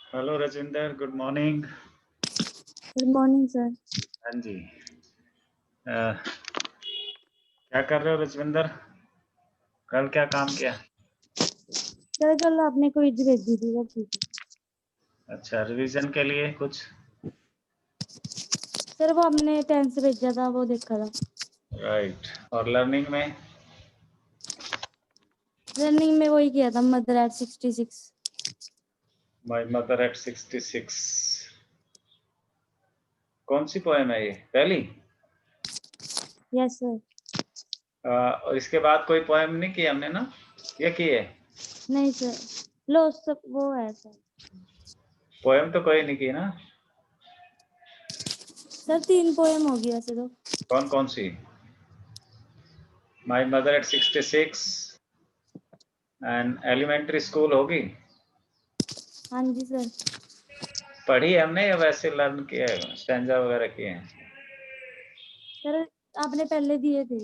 Hello Rajinder, good morning. Good morning sir. हाँ जी। क्या कर रहे हो रजविंदर? कल क्या काम किया? सर कल आपने क्विज भेजी थी वो ठीक है। अच्छा, रिवीजन के लिए कुछ? सर वो आपने टेंस भेजा था वो देखा था। राइट। और लर्निंग में? रनिंग में वही किया था, mother at 66। My mother at 66। कौन सी पोएम है ये, पहली? Yes sir. और इसके बाद कोई पोएम नहीं की हमने ना? ये की है? नहीं सर, लो सब वो है सर। पोएम तो कोई नहीं की ना? सर 3 पोएम होगी वैसे तो। कौन कौन सी? My mother at 66 and elementary school होगी। हाँ जी सर। पढ़ी है हमने या वैसे लर्न किया है, स्टैंजा वगैरह किए हैं? सर आपने पहले दिए थे।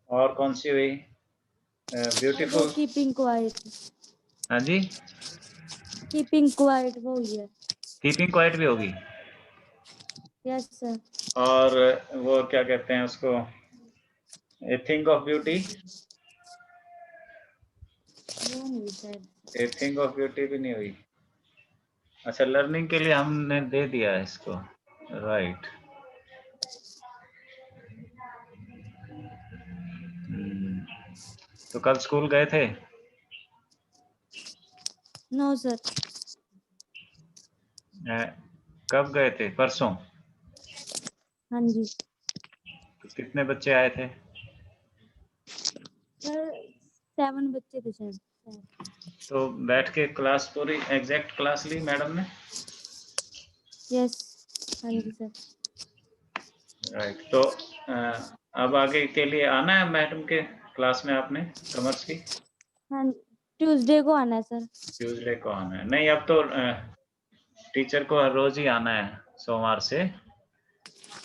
और कौन सी हुई? वो ब्यूटीफुल। Keeping quiet. हाँ जी। कीपिंग क्वाइट वो हुई है। कीपिंग क्वाइट भी होगी। Yes sir. और वो क्या कहते हैं उसको, ए थिंग ऑफ ब्यूटी? वो नहीं sir. A thing of beauty भी नहीं हुई। अच्छा, लर्निंग के लिए हमने दे दिया है इसको। राइट। तो कल स्कूल गए थे? No sir. कब गए थे, परसों? हाँ जी तो कितने बच्चे आए थे? सर, 7 बच्चे थे शायद। तो बैठ के क्लास पूरी एग्जैक्ट क्लास ली मैडम ने? यस। हाँ जी सर। राइट। तो अब आगे के लिए आना है मैडम के क्लास में आपने, कॉमर्स की? हाँ, ट्यूसडे को आना है सर। ट्यूसडे को आना है? नहीं, अब तो टीचर को हर रोज ही आना है, सोमवार से।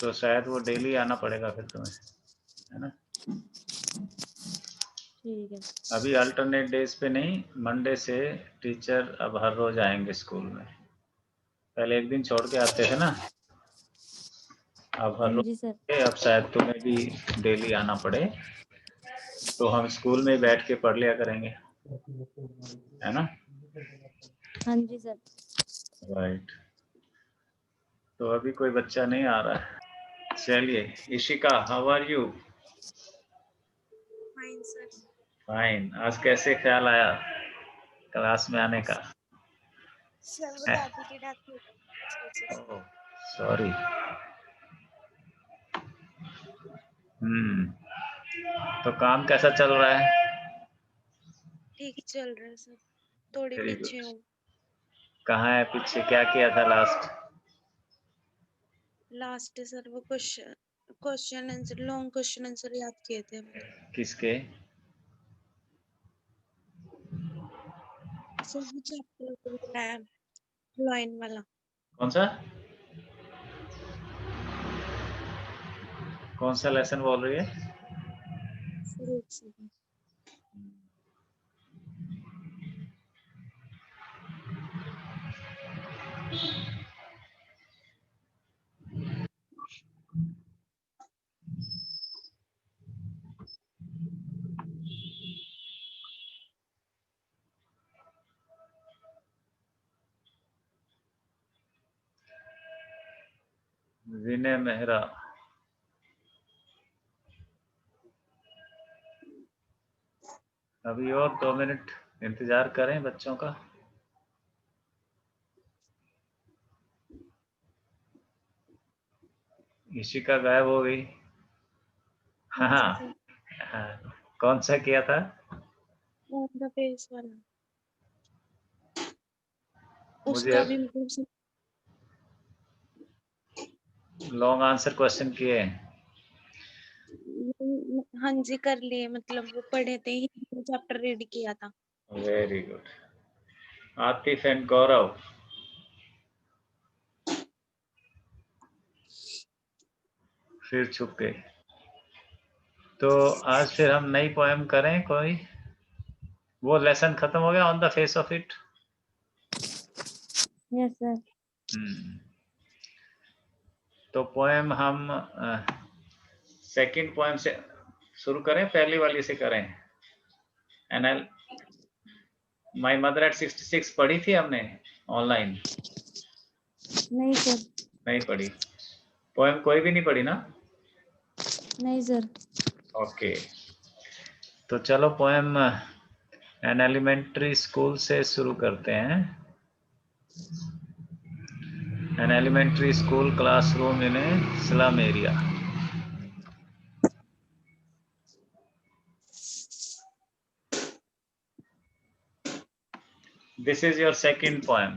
तो शायद वो डेली आना पड़ेगा फिर तुम्हें, है ना? ठीक है। अभी अल्टरनेट डेज पे नहीं, मंडे से टीचर अब हर रोज आएंगे स्कूल में। पहले एक दिन छोड़ के आते थे ना, अब हर हाँ जी सर। रोज। अब शायद तुम्हें भी डेली आना पड़े, तो हम स्कूल में बैठ के पढ़ लिया करेंगे, है ना? हाँ जी सर। राइट। तो अभी कोई बच्चा नहीं आ रहा है। चलिए, Ishika, how are you? Fine sir. Fine. आज कैसे ख्याल आया क्लास में आने का? सर वो दादी की डेथ हो गई। सॉरी। तो काम कैसा चल रहा है? ठीक ही चल रहा है सर, थोड़ी वेरी पीछे गुड। हूँ। कहाँ है पीछे, क्या किया था लास्ट? लास्ट सर वो question answer, long question answer याद किए थे हमने। किसके? सर वो चैप्टर है लाइन वाला। कौन सा? कौन सा लेसन बोल रही है? सर एक सेकंड। विनय मेहरा। अभी और 2 मिनट इंतजार करें बच्चों का। इशिका गायब हो गई। हाँ हाँ जी सर। हाँ। कौन सा किया था? ऑन द फेस वाला। मुझे उसका भी मतलब लॉन्ग आंसर क्वेश्चन किए। हाँ जी कर लिए, मतलब वो पढ़े थे ही, चैप्टर रीड किया था। Very good. Atif and Gaurav फिर छुप गए। तो आज फिर हम नई पोएम करें कोई? वो लेसन खत्म हो गया, on the face of it? Yes sir. तो पोएम हम सेकंड पोएम से शुरू करें, पहली वाली से करें? एनएल माय मदर एट 66 पढ़ी थी हमने ऑनलाइन? नहीं सर। नहीं पढ़ी। पोएम कोई भी नहीं पढ़ी ना? नहीं सर। ओके, तो चलो पोएम एन एलिमेंट्री स्कूल से शुरू करते हैं। An elementary school classroom in a slum area. This is your second poem.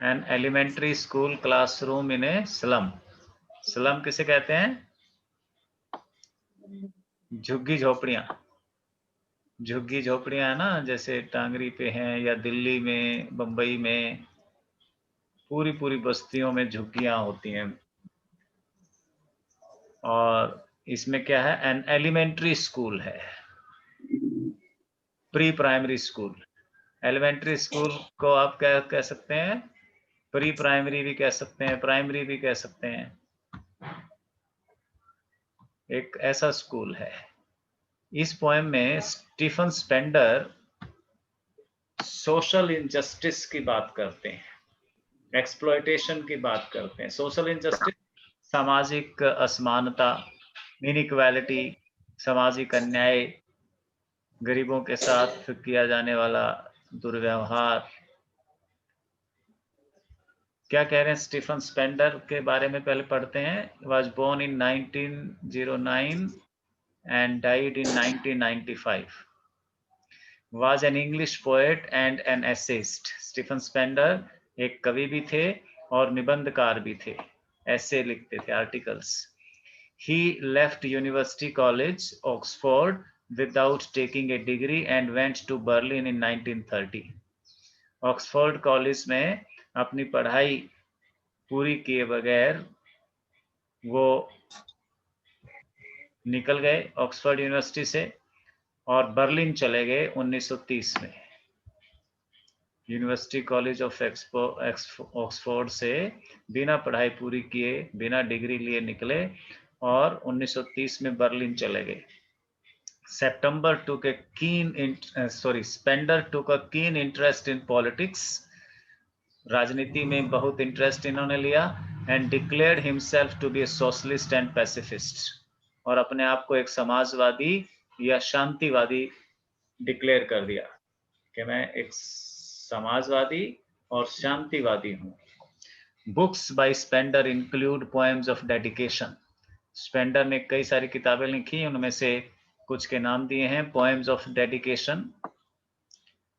An elementary school classroom in a slum. Slum किसे कहते हैं? झुग्गी झोपड़ियां। झुग्गी झोपड़ियां है ना, जैसे टांगरी पे हैं या दिल्ली में, बंबई में, पूरी पूरी बस्तियों में झुग्गियां होती हैं। और इसमें क्या है? एन एलिमेंट्री स्कूल है, pre primary school. Elementary school को आप क्या कह सकते हैं? प्री प्राइमरी भी कह सकते हैं, प्राइमरी भी कह सकते हैं। एक ऐसा स्कूल है। इस पोएम में स्टीफन स्पेंडर सोशल इनजस्टिस की बात करते हैं, एक्सप्लॉयटेशन की बात करते हैं। सोशल इनजस्टिस, सामाजिक असमानता, इनइक्वालिटी, सामाजिक अन्याय, गरीबों के साथ किया जाने वाला दुर्व्यवहार। क्या कह रहे हैं स्टीफन स्पेंडर के बारे में? पहले पढ़ते हैं। Was born in 1909 and died in 1995. Was an English poet and an essayist. Stephen Spender एक कवि भी थे और निबंधकार भी थे, ऐसे लिखते थे, articles. He left University College, Oxford, without taking a degree and went to Berlin in 1930. Oxford college में अपनी पढ़ाई पूरी किए बगैर वो निकल गए ऑक्सफोर्ड यूनिवर्सिटी से और बर्लिन चले गए 1930 में। यूनिवर्सिटी कॉलेज ऑफ ऑक्सफोर्ड से बिना पढ़ाई पूरी किए, बिना डिग्री लिए निकले और 1930 में बर्लिन चले गए। September took a Spender took a keen interest in politics. राजनीति में बहुत इंटरेस्ट इन्होंने लिया। And declared himself to be a socialist and pacifist, और अपने आप को एक समाजवादी या शांतिवादी डिक्लेयर कर दिया कि मैं एक समाजवादी और शांतिवादी हूं। Books by Spender include poems of dedication. Spender ने कई सारी किताबें लिखी, उनमें से कुछ के नाम दिए हैं। Poems of dedication,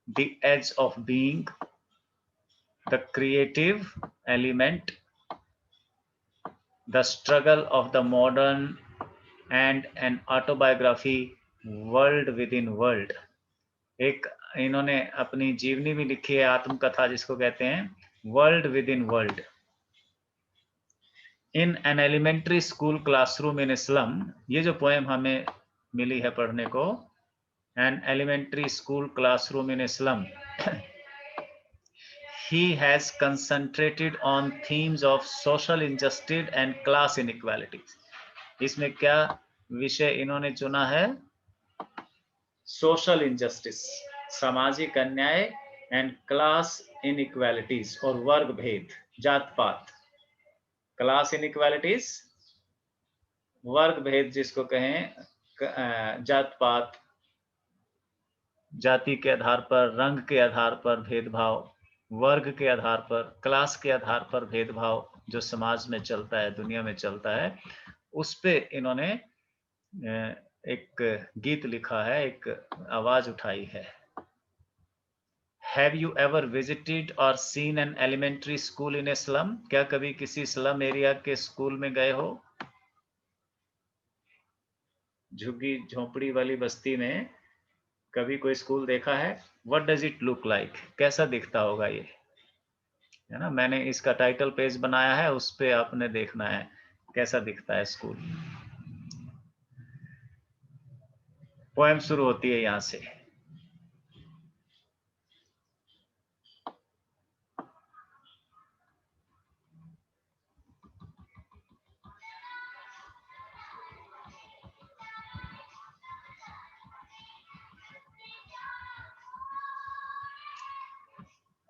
the edge of being, the creative element, the struggle of the modern, and an autobiography, world within world. एक इन्होंने अपनी जीवनी भी लिखी है, आत्मकथा जिसको कहते हैं, world within world. In an elementary school classroom in slum, ये जो पोएम हमें मिली है पढ़ने को, an elementary school classroom in slum, he has concentrated on themes of social injustice and class inequalities. इसमें क्या विषय इन्होंने चुना है? सोशल इनजस्टिस, सामाजिक अन्याय, एंड क्लास इनइक्वालिटीज, और वर्ग भेद, जात पात। क्लास इनइक्वालिटीज, वर्ग भेद जिसको कहें, जात पात, जाति के आधार पर, रंग के आधार पर भेदभाव, वर्ग के आधार पर, क्लास के आधार पर भेदभाव जो समाज में चलता है, दुनिया में चलता है, उस पे इन्होंने एक गीत लिखा है, एक आवाज उठाई है। Have you ever visited or seen an elementary school in a slum? क्या कभी किसी स्लम एरिया के स्कूल में गए हो? झुग्गी झोपड़ी वाली बस्ती में कभी कोई स्कूल देखा है? What does it look like? कैसा दिखता होगा ये, है ना? मैंने इसका टाइटल पेज बनाया है, उस पे आपने देखना है कैसा दिखता है स्कूल। पोएम शुरू होती है यहां से।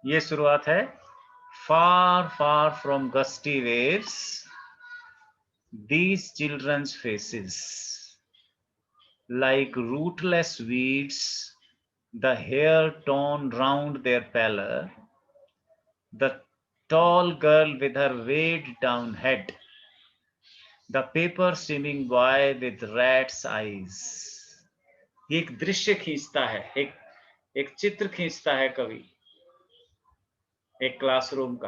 ये शुरुआत है, far far from gusty waves these children's faces like rootless weeds, the hair torn round their pallor, the tall girl with her weighed down head, the paper streaming boy with rat's eyes. ये एक दृश्य खींचता है, एक चित्र खींचता है कवि एक क्लासरूम का।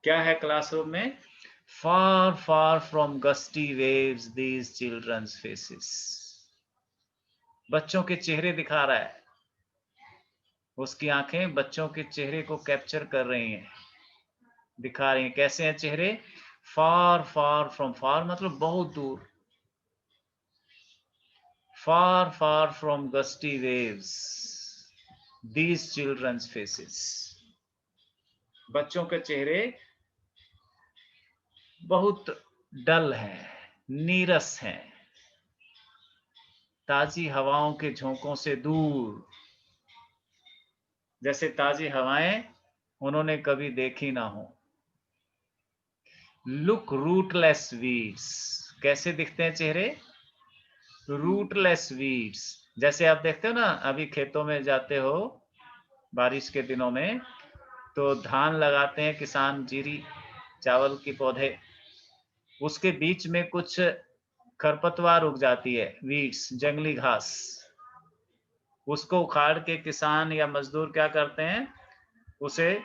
क्या है क्लासरूम में? Far, far from gusty waves, these children's faces. बच्चों के चेहरे दिखा रहा है, उसकी आंखें बच्चों के चेहरे को कैप्चर कर रही हैं, दिखा रही हैं। कैसे हैं चेहरे? फार फार फ्रॉम, फार मतलब बहुत दूर, far far from gusty waves these children's faces. बच्चों के चेहरे बहुत डल हैं, नीरस हैं, ताजी हवाओं के झोंकों से दूर, जैसे ताजी हवाएं उन्होंने कभी देखी ना हो। लुक रूटलेस वीड्स, कैसे दिखते हैं चेहरे? रूटलेस वीड्स, जैसे आप देखते हो ना, अभी खेतों में जाते हो बारिश के दिनों में, तो धान लगाते हैं किसान, जीरी चावल की पौधे, उसके बीच में कुछ खरपतवार उग जाती है, वीड्स, जंगली घास। उसको उखाड़ के किसान या मजदूर क्या करते हैं, उसे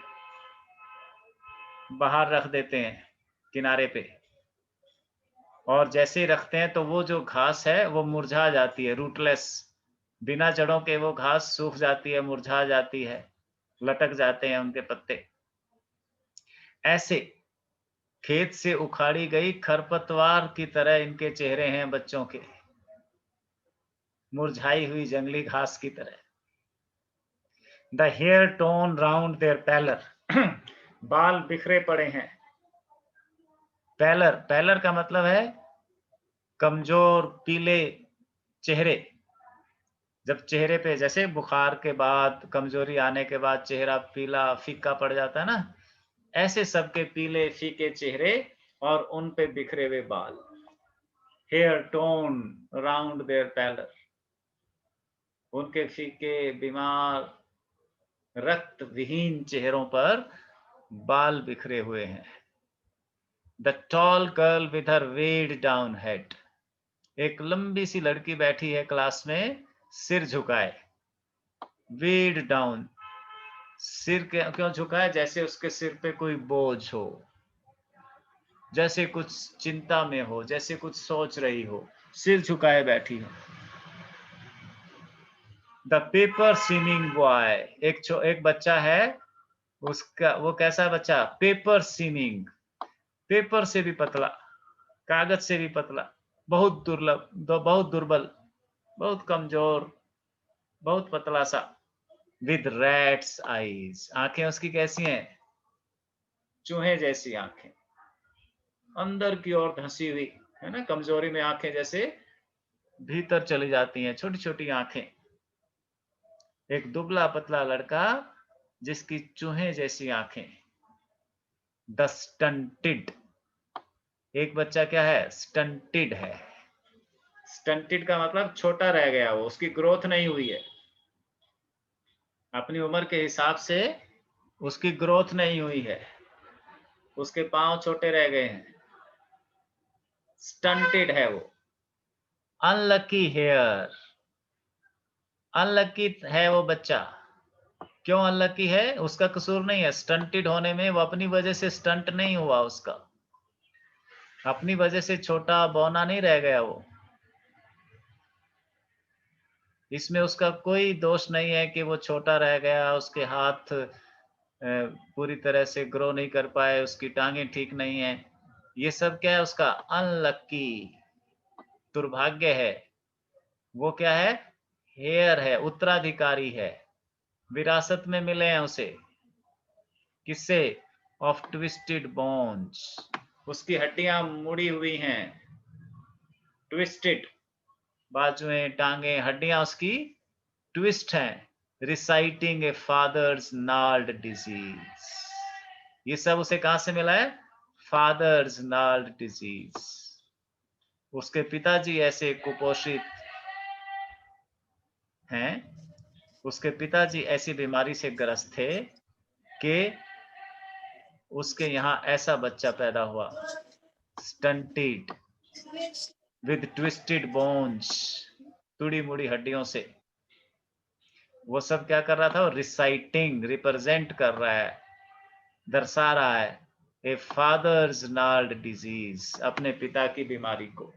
बाहर रख देते हैं किनारे पे, और जैसे ही रखते हैं तो वो जो घास है वो मुरझा जाती है, रूटलेस, बिना जड़ों के वो घास सूख जाती है, मुरझा जाती है, लटक जाते हैं उनके पत्ते। ऐसे खेत से उखाड़ी गई खरपतवार की तरह इनके चेहरे हैं बच्चों के, मुरझाई हुई जंगली घास की तरह। The hair torn round their pallor, बाल बिखरे पड़े हैं। पैलर, पैलर का मतलब है कमजोर पीले चेहरे। जब चेहरे पे जैसे बुखार के बाद, कमजोरी आने के बाद चेहरा पीला फीका पड़ जाता है ना, ऐसे सबके पीले फीके चेहरे और उन पे बिखरे हुए बाल। Hair torn round their pallor, उनके फीके बीमार रक्त विहीन चेहरों पर बाल बिखरे हुए हैं। The tall girl with her weighed down head, एक लंबी सी लड़की बैठी है क्लास में, सिर झुकाए, वेड डाउन, सिर क्यों झुकाए? जैसे उसके सिर पे कोई बोझ हो, जैसे कुछ चिंता में हो, जैसे कुछ सोच रही हो, सिर झुकाए बैठी हो। द पेपर सीमिंग बॉय, एक बच्चा है, उसका वो कैसा बच्चा? पेपर सीमिंग, पेपर से भी पतला, कागज से भी पतला, बहुत दुर्लभ, बहुत दुर्बल, बहुत कमजोर, बहुत पतला सा। विद रैट्स आईज, आंखें उसकी कैसी हैं? चूहे जैसी आंखें, अंदर की ओर धंसी हुई है ना, कमजोरी में आंखें जैसे भीतर चली जाती हैं, छोटी छोटी आंखें। एक दुबला पतला लड़का जिसकी चूहे जैसी आंखें। द स्टंटेड, एक बच्चा क्या है? स्टंटेड है। स्टंटेड का मतलब छोटा रह गया, वो, उसकी ग्रोथ नहीं हुई है, अपनी उम्र के हिसाब से उसकी ग्रोथ नहीं हुई है, उसके पांव छोटे रह गए हैं, स्टंटेड है वो। अनलकी हेयर, अनलकी है वो बच्चा। क्यों अनलकी है? उसका कसूर नहीं है स्टंटेड होने में, वो अपनी वजह से स्टंट नहीं हुआ, उसका अपनी वजह से छोटा बौना नहीं रह गया वो, इसमें उसका कोई दोष नहीं है कि वो छोटा रह गया, उसके हाथ पूरी तरह से ग्रो नहीं कर पाए, उसकी टांगें ठीक नहीं है। ये सब क्या है? उसका अनलकी, दुर्भाग्य है। वो क्या है? हेयर है, उत्तराधिकारी है, विरासत में मिले हैं उसे। किससे? ऑफ ट्विस्टेड बोन्स, उसकी हड्डियां मुड़ी हुई हैं, ट्विस्टेड, बाजुएं टांगे हड्डियां उसकी ट्विस्ट हैं, reciting a father's gnarled disease. ये सब उसे कहां से मिला है? Father's gnarled disease. उसके पिताजी ऐसे कुपोषित हैं, उसके पिताजी ऐसी बीमारी से ग्रस्त थे कि उसके यहाँ ऐसा बच्चा पैदा हुआ, स्टंटेड विद ट्विस्टेड बोन्स, टूटी मुड़ी हड्डियों से। वो सब क्या कर रहा था? रिसाइटिंग, रिप्रेजेंट कर रहा है, दर्शा रहा है ए फादर्स नाल्ड डिजीज, अपने पिता की बीमारी को।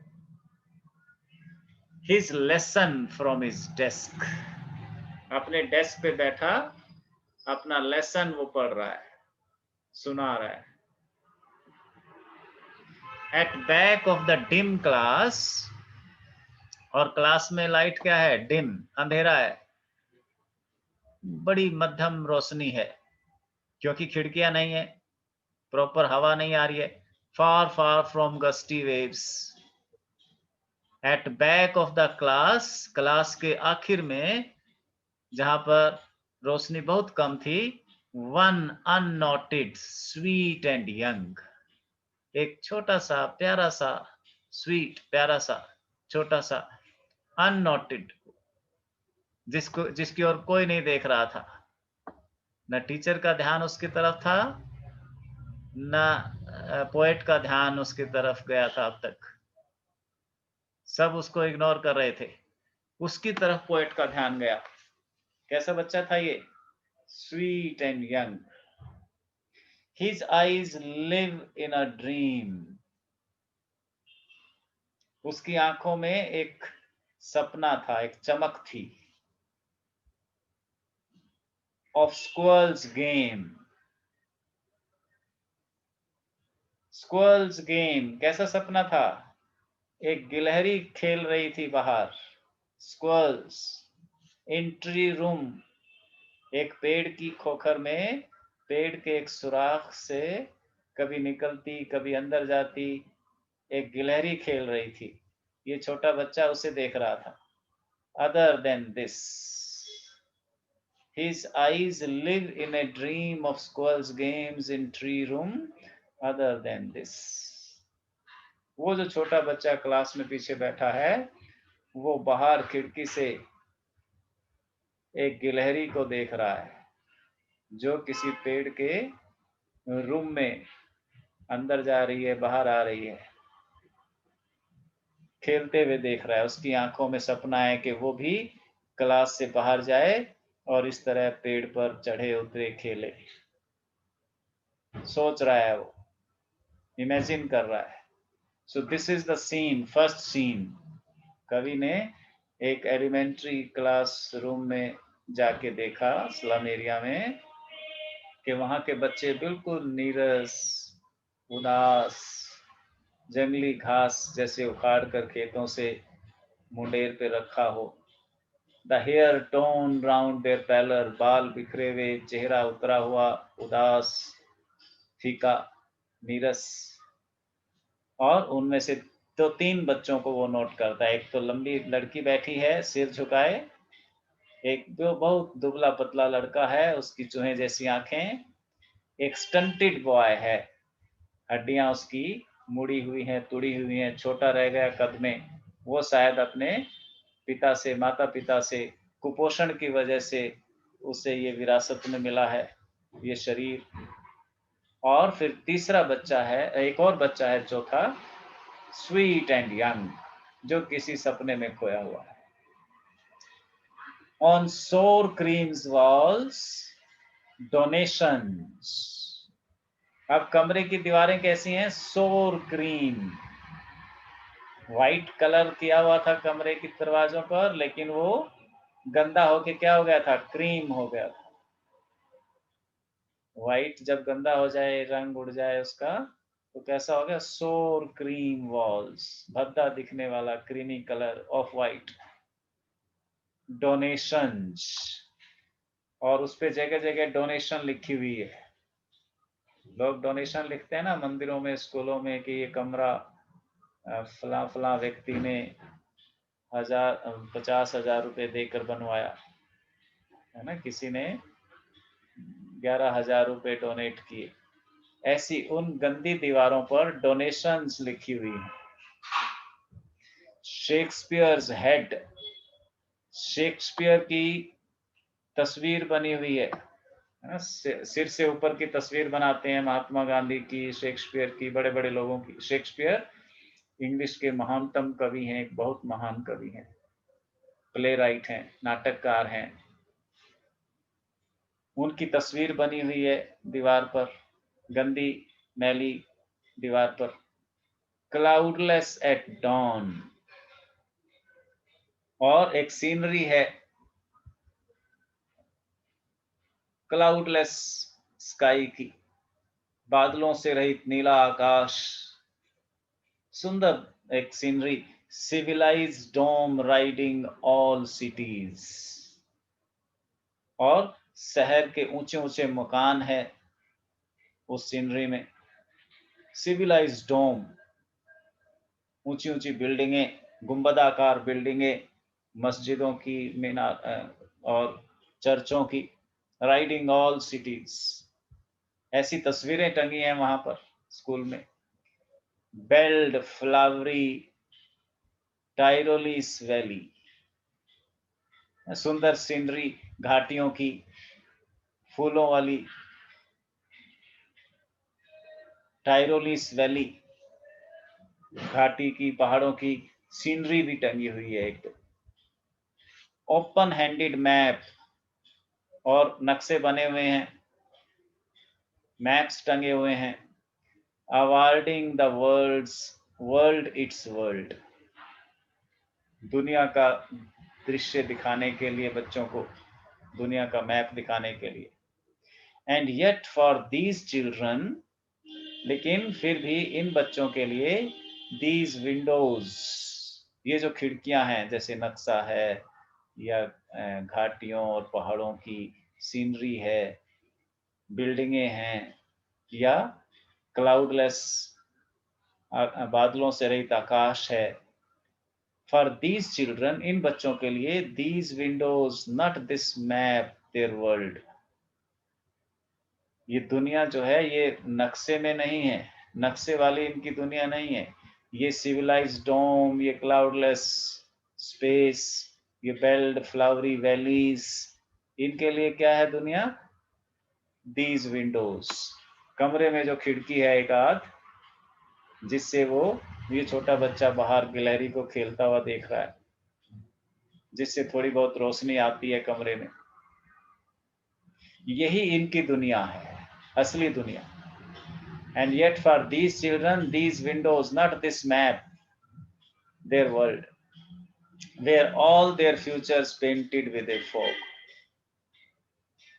His lesson from his desk, अपने डेस्क पे बैठा अपना लेसन वो पढ़ रहा है, सुना रहा है। At back of the dim class, और क्लास में लाइट क्या है? डिम, अंधेरा है, बड़ी मध्यम रोशनी है, क्योंकि खिड़कियां नहीं है, प्रॉपर हवा नहीं आ रही है। Far far from gusty waves, at back of the class, class के आखिर में जहां पर रोशनी बहुत कम थी, one unnoted sweet and young, एक छोटा सा प्यारा सा, स्वीट प्यारा सा छोटा सा, अननोटेड, जिसकी ओर कोई नहीं देख रहा था। न टीचर का ध्यान उसकी तरफ था, न पोएट का ध्यान उसकी तरफ गया था अब तक। सब उसको इग्नोर कर रहे थे, उसकी तरफ पोएट का ध्यान गया। कैसा बच्चा था ये? Sweet and young. His eyes live in a dream, उसकी आंखों में एक सपना था, एक चमक थी। Of squirrel's game, स्क्वॉल्स गेम, कैसा सपना था? एक गिलहरी खेल रही थी बाहर, स्क्वॉल्स इन ट्री रूम, एक पेड़ की खोखर में, पेड़ के एक सुराख से कभी निकलती कभी अंदर जाती एक गिलहरी खेल रही थी। ये छोटा बच्चा उसे देख रहा था। Other than this, his eyes live in a dream of squirrels games in tree room. Other than this, वो जो छोटा बच्चा क्लास में पीछे बैठा है, वो बाहर खिड़की से एक गिलहरी को देख रहा है, जो किसी पेड़ के रूम में अंदर जा रही है, बाहर आ रही है, खेलते हुए देख रहा है। उसकी आंखों में सपना है कि वो भी क्लास से बाहर जाए और इस तरह पेड़ पर चढ़े उतरे खेले। सोच रहा है वो, इमेजिन कर रहा है। So this is the scene, first scene. कवि ने एक एलिमेंट्री क्लास रूम में जाके देखा, स्लम एरिया में, कि वहां के बच्चे बिल्कुल नीरस, उदास, जंगली घास जैसे उखाड़ कर खेतों से मुंडेर पे रखा हो। The hair torn round their pallor, बाल बिखरे हुए, चेहरा उतरा हुआ, उदास, फीका, नीरस। और उनमें से दो तीन बच्चों को वो नोट करता है। एक तो लंबी लड़की बैठी है सिर झुकाए, एक जो बहुत दुबला पतला लड़का है, उसकी चूहे जैसी आंखें, एक स्टंटेड बॉय है, हड्डियां उसकी मुड़ी हुई हैं, तुड़ी हुई हैं, छोटा रह गया कद में। वो शायद अपने पिता से, माता पिता से कुपोषण की वजह से उसे ये विरासत में मिला है, ये शरीर। और फिर तीसरा बच्चा है, एक और बच्चा है चौथा, स्वीट एंड यंग, जो किसी सपने में खोया हुआ है। ऑन सोर क्रीम्स वॉल्स डोनेशंस, अब कमरे की दीवारें कैसी हैं? सोर क्रीम, व्हाइट कलर किया हुआ था कमरे के दरवाजों पर, लेकिन वो गंदा होके क्या हो गया था? क्रीम हो गया था। व्हाइट जब गंदा हो जाए, रंग उड़ जाए उसका, तो कैसा हो गया? सोर क्रीम वॉल्स, भद्दा दिखने वाला creamy colour of white. Donations, और उस पे जगह जगह डोनेशन लिखी हुई है। लोग डोनेशन लिखते हैं ना मंदिरों में, स्कूलों में, कि ये कमरा फला फला व्यक्ति ने 50,000 रुपए देकर बनवाया। है ना, किसी ने 11,000 रुपए डोनेट किए, ऐसी उन गंदी दीवारों पर डोनेशंस लिखी हुई हैं। शेक्सपियर्स हेड, शेक्सपियर की तस्वीर बनी हुई है ना, सिर से ऊपर की तस्वीर बनाते हैं महात्मा गांधी की, शेक्सपियर की, बड़े बड़े लोगों की। शेक्सपियर इंग्लिश के महानतम कवि हैं, एक बहुत महान कवि हैं, प्ले राइट हैं, नाटककार हैं। उनकी तस्वीर बनी हुई है दीवार पर, गंदी मैली दीवार पर। क्लाउडलेस एट डॉन, और एक सीनरी है, क्लाउडलेस स्काई की, बादलों से रहित नीला आकाश, सुंदर एक सीनरी। सिविलाइज डोम राइडिंग ऑल सिटीज, और शहर के ऊंचे ऊंचे मकान है उस सीनरी में। सिविलाइज डोम, ऊंची ऊंची बिल्डिंगें, गुंबदाकार बिल्डिंगें, मस्जिदों की, मीनार और चर्चों की। राइडिंग ऑल सिटीज, ऐसी तस्वीरें टंगी हैं वहां पर स्कूल में। बेल्ड फ्लावरी टाइरोलिस वैली, सुंदर सीनरी घाटियों की, फूलों वाली टाइरोलिस वैली, घाटी की, पहाड़ों की सीनरी भी टंगी हुई है एक। तो ओपन हैंडेड मैप, और नक्शे बने हुए हैं, मैप्स टंगे हुए हैं। Awarding the world it's world, दुनिया का दृश्य दिखाने के लिए बच्चों को, दुनिया का मैप दिखाने के लिए। And yet for these children, लेकिन फिर भी इन बच्चों के लिए, दीज विंडोज, ये जो खिड़कियां हैं, जैसे नक्शा है या घाटियों और पहाड़ों की सीनरी है, बिल्डिंगें हैं, या क्लाउडलेस बादलों से रहित आकाश है। फॉर दीज चिल्ड्रन, इन बच्चों के लिए, these Windows not this map there world, ये दुनिया जो है ये नक्शे में नहीं है, नक्शे वाली इनकी दुनिया नहीं है। ये सिविलाइज्ड डोम, ये क्लाउडलेस स्पेस, ये बेल्ड फ्लावरी वैलीज, इनके लिए क्या है दुनिया? दीज विंडोज, कमरे में जो खिड़की है एक आध, जिससे वो, ये छोटा बच्चा बाहर गिलहरी को खेलता हुआ देख रहा है, जिससे थोड़ी बहुत रोशनी आती है कमरे में, यही इनकी दुनिया है, असली दुनिया। And yet for these children, these windows, not this map, their world, where all their futures painted with a fog.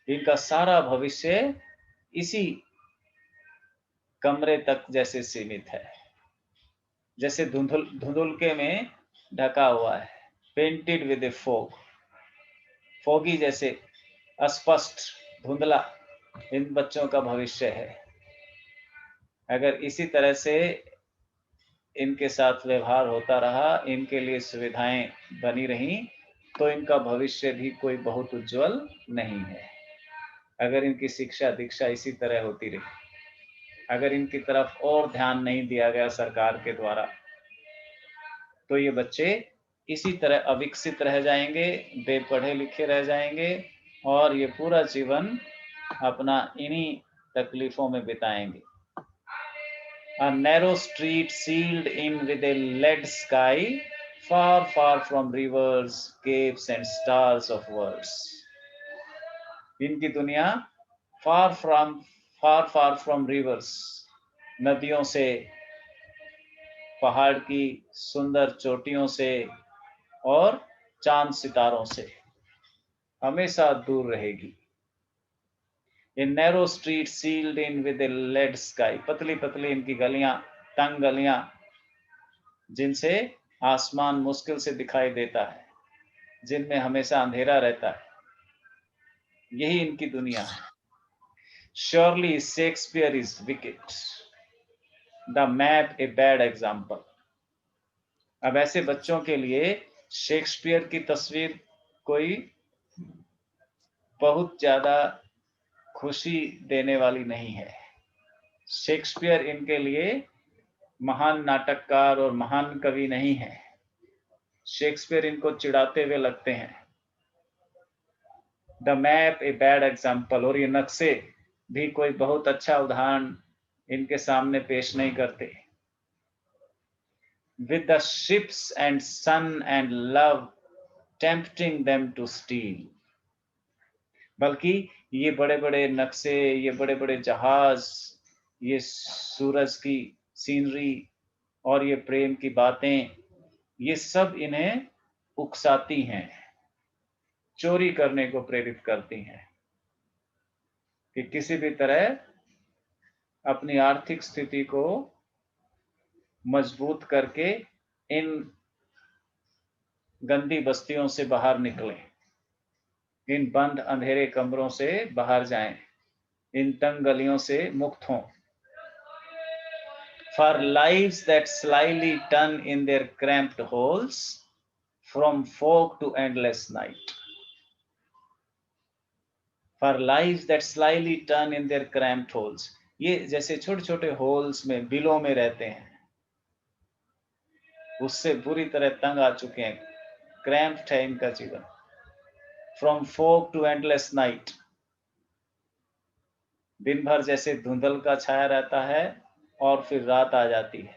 इनका सारा भविष्य इसी कमरे तक जैसे सीमित है, जैसे धुंधुलके में ढका हुआ है, painted with A fog, foggy जैसे, अस्पष्ट, धुंधला इन बच्चों का भविष्य है। अगर इसी तरह से इनके साथ व्यवहार होता रहा, इनके लिए सुविधाएं बनी रही, तो इनका भविष्य भी कोई बहुत उज्जवल नहीं है। अगर इनकी शिक्षा दीक्षा इसी तरह होती रही, अगर इनकी तरफ और ध्यान नहीं दिया गया सरकार के द्वारा, तो ये बच्चे इसी तरह अविकसित रह जाएंगे, बेपढ़े लिखे रह जाएंगे, और ये पूरा जीवन अपना इन्हीं तकलीफों में बिताएंगे। A narrow street sealed in with a lead sky, far, far from rivers, caves and stars of words. इनकी दुनिया far, far from rivers, नदियों से, पहाड़ की सुंदर चोटियों से, और चांद सितारों से हमेशा दूर रहेगी। A narrow street sealed in with a lead sky, पतली पतली इनकी गलियां, तंग गलियां, जिनसे आसमान मुश्किल से दिखाई देता है, जिनमें हमेशा अंधेरा रहता है, यही इनकी दुनिया है। Surely Shakespeare is wicked, the map a bad example. अब ऐसे बच्चों के लिए शेक्सपियर की तस्वीर कोई बहुत ज्यादा खुशी देने वाली नहीं है। शेक्सपियर इनके लिए महान नाटककार और महान कवि नहीं है। शेक्सपियर इनको चिढ़ाते हुए लगते हैं। The map a bad example, और ये नक्शे भी कोई बहुत अच्छा उदाहरण इनके सामने पेश नहीं करते। With the ships and sun and love tempting them to steal, बल्कि ये बड़े बड़े नक्शे, ये बड़े बड़े जहाज, ये सूरज की सीनरी और ये प्रेम की बातें, ये सब इन्हें उकसाती हैं, चोरी करने को प्रेरित करती हैं कि किसी भी तरह अपनी आर्थिक स्थिति को मजबूत करके इन गंदी बस्तियों से बाहर निकलें, इन बंद अंधेरे कमरों से बाहर जाएं, इन तंग गलियों से मुक्त हों। For lives that slyly turn in their cramped holes, from fog to endless night. For lives that slyly turn in their cramped holes. ये जैसे छोटे छोटे होल्स में, बिलों में रहते हैं, उससे बुरी तरह तंग आ चुके हैं, क्रैम्प्ड है इनका जीवन। From fog to endless night, दिन भर जैसे धुंधल का छाया रहता है और फिर रात आ जाती है,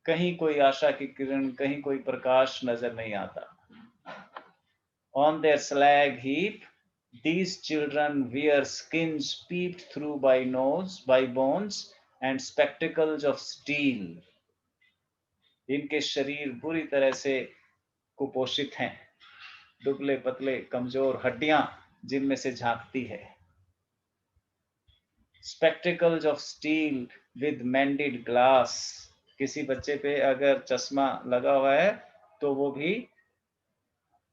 कहीं कोई आशा की किरण, कहीं कोई प्रकाश नजर नहीं आता। On their slag heap, these children wear skins peeped through by bones and spectacles of steel. इनके शरीर बुरी तरह से कुपोषित हैं, दुबले पतले कमजोर हड्डियां जिनमें से झांकती है। Spectacles of steel with mended glass, किसी बच्चे पे अगर चश्मा लगा हुआ है तो वो भी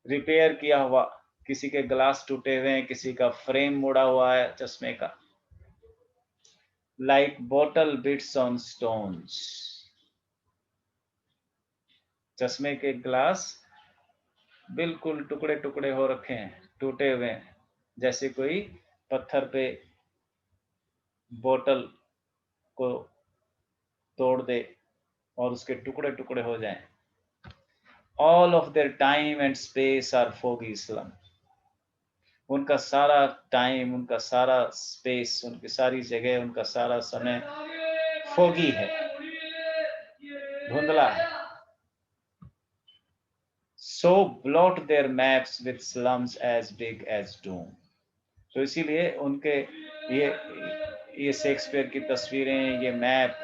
रिपेयर किया हुआ, किसी के ग्लास टूटे हुए हैं, किसी का फ्रेम मुड़ा हुआ है चश्मे का। Like bottle bits on stones, चश्मे के ग्लास बिल्कुल टुकड़े टुकड़े हो रखे हैं, टूटे हुए हैं, जैसे कोई पत्थर पे बोतल को तोड़ दे और उसके टुकड़े टुकड़े हो जाएं। All of their time and space are foggy slum. उनका सारा टाइम, उनका सारा स्पेस, उनकी सारी जगह, उनका सारा समय फोगी है, धुंधला है। So blot their maps with slums as big as doom. तो इसीलिए उनके ये शेक्सपियर की तस्वीरें, ये मैप,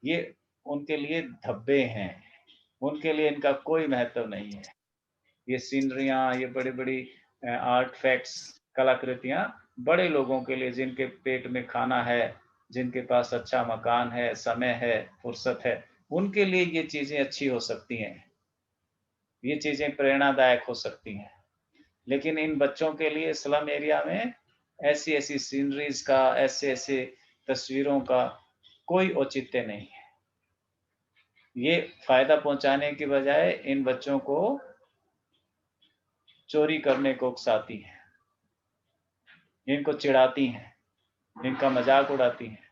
ये उनके लिए धब्बे हैं, उनके लिए इनका कोई महत्व नहीं है। ये सीनरियां, ये बड़ी बड़ी आर्टफैक्ट्स, कलाकृतियां बड़े लोगों के लिए, जिनके पेट में खाना है, जिनके पास अच्छा मकान है, समय है, फुर्सत है, उनके लिए ये चीजें अच्छी हो सकती हैं, ये चीजें प्रेरणादायक हो सकती हैं। लेकिन इन बच्चों के लिए स्लम एरिया में ऐसी ऐसी सीनरीज का, ऐसे ऐसे तस्वीरों का कोई औचित्य नहीं है। ये फायदा पहुंचाने की बजाय इन बच्चों को चोरी करने को उकसाती हैं, इनको चिढ़ाती हैं, इनका मजाक उड़ाती हैं।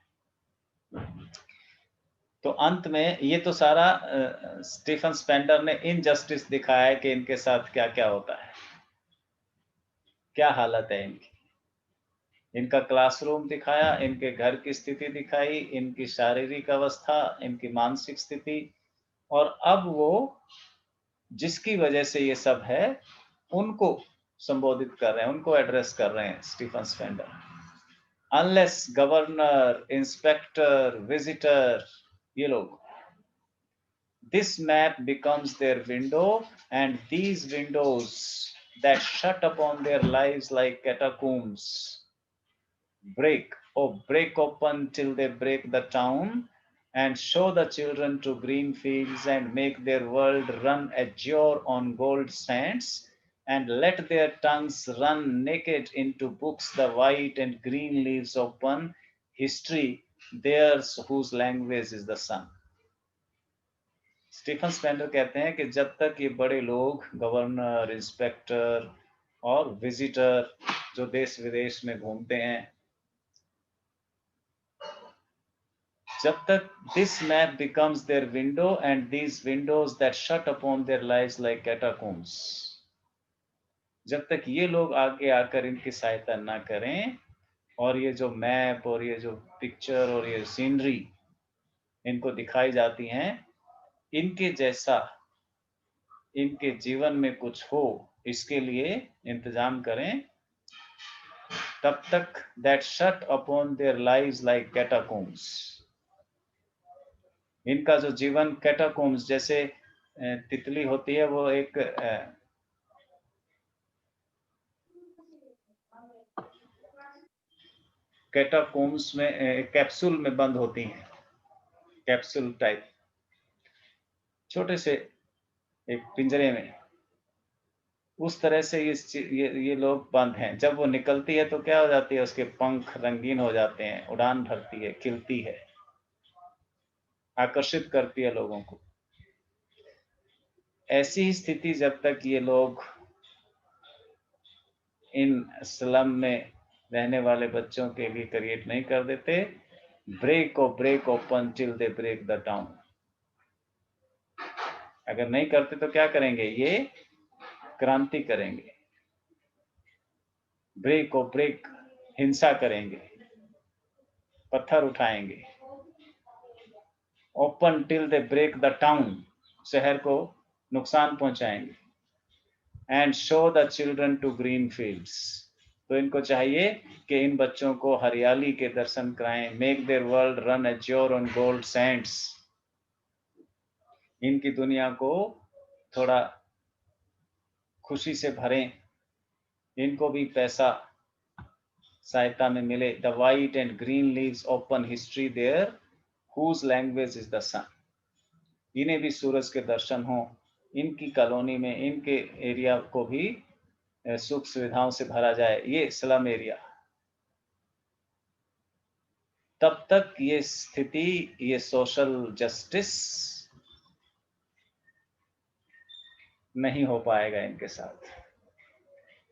तो अंत में ये तो सारा स्टीफन स्पेंडर ने इनजस्टिस दिखाया है कि इनके साथ क्या क्या होता है, क्या हालत है इनकी। इनका क्लासरूम दिखाया, इनके घर की स्थिति दिखाई, इनकी शारीरिक अवस्था, इनकी मानसिक स्थिति, और अब वो जिसकी वजह से ये सब है उनको संबोधित कर रहे हैं, उनको एड्रेस कर रहे हैं Stephen Spender. Unless governor, inspector, visitor, ये लोग, this map becomes their window, and these windows that shut upon their lives like catacombs break open till they break the town and show the children to green fields and make their world run azure on gold sands, and let their tongues run naked into books, the white and green leaves of one history, theirs whose language is the sun. Stephen Spender कहते हैं कि जब तक ये बड़े लोग, governor, inspector और visitor जो देश विदेश में घूमते हैं। जब तक this map becomes their window and these windows that shut upon their lives like catacombs, जब तक ये लोग आगे आकर इनकी सहायता ना करें और ये जो मैप और ये जो पिक्चर और ये सीनरी इनको दिखाई जाती हैं, इनके जैसा इनके जीवन में कुछ हो इसके लिए इंतजाम करें, तब तक that shut upon their lives like catacombs, इनका जो जीवन कैटाकोम्स जैसे तितली होती है, वो एक कैटाकोम्स में कैप्सूल में बंद होती हैं, कैप्सूल टाइप छोटे से एक पिंजरे में, उस तरह से ये लोग बंद हैं। जब वो निकलती है तो क्या हो जाती है, उसके पंख रंगीन हो जाते हैं, उड़ान भरती है, खिलती है, आकर्षित करती है लोगों को। ऐसी ही स्थिति जब तक ये लोग इन स्लम में रहने वाले बच्चों के लिए क्रिएट नहीं कर देते, break open till they break the town, अगर नहीं करते तो क्या करेंगे, ये क्रांति करेंगे, ब्रेक हिंसा करेंगे, पत्थर उठाएंगे, open till they break the town, शहर को नुकसान पहुंचाएंगे, and show the children to green fields, तो इनको चाहिए कि इन बच्चों को हरियाली के दर्शन कराएं, make their world run azure on gold Sands, इनकी दुनिया को थोड़ा खुशी से भरें, इनको भी पैसा सहायता में मिले। The white and green leaves open history their whose language is the sun, इन्हें भी सूरज के दर्शन हो, इनकी कॉलोनी में इनके एरिया को भी सुख सुविधाओं से भरा जाए, ये स्लम एरिया। तब तक ये स्थिति, ये सोशल जस्टिस नहीं हो पाएगा इनके साथ।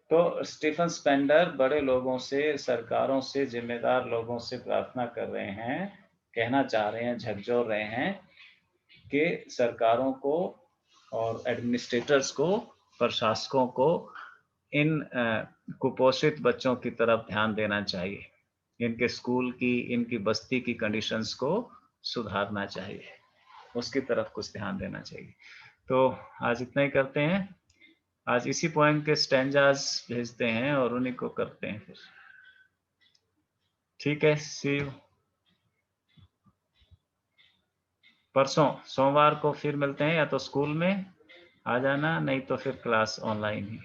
तो स्टीफन स्पेंडर बड़े लोगों से, सरकारों से, जिम्मेदार लोगों से प्रार्थना कर रहे हैं, कहना चाह रहे हैं, झकझोर रहे हैं कि सरकारों को और एडमिनिस्ट्रेटर्स को, प्रशासकों को इन कुपोषित बच्चों की तरफ ध्यान देना चाहिए, इनके स्कूल की, इनकी बस्ती की कंडीशंस को सुधारना चाहिए, उसकी तरफ कुछ ध्यान देना चाहिए। तो आज इतना ही करते हैं, आज इसी पोएम के स्टैंजास भेजते हैं और उन्हीं को करते हैं फिर। ठीक है, सी यू। परसों सोमवार को फिर मिलते हैं, या तो स्कूल में आ जाना, नहीं तो फिर क्लास ऑनलाइन ही।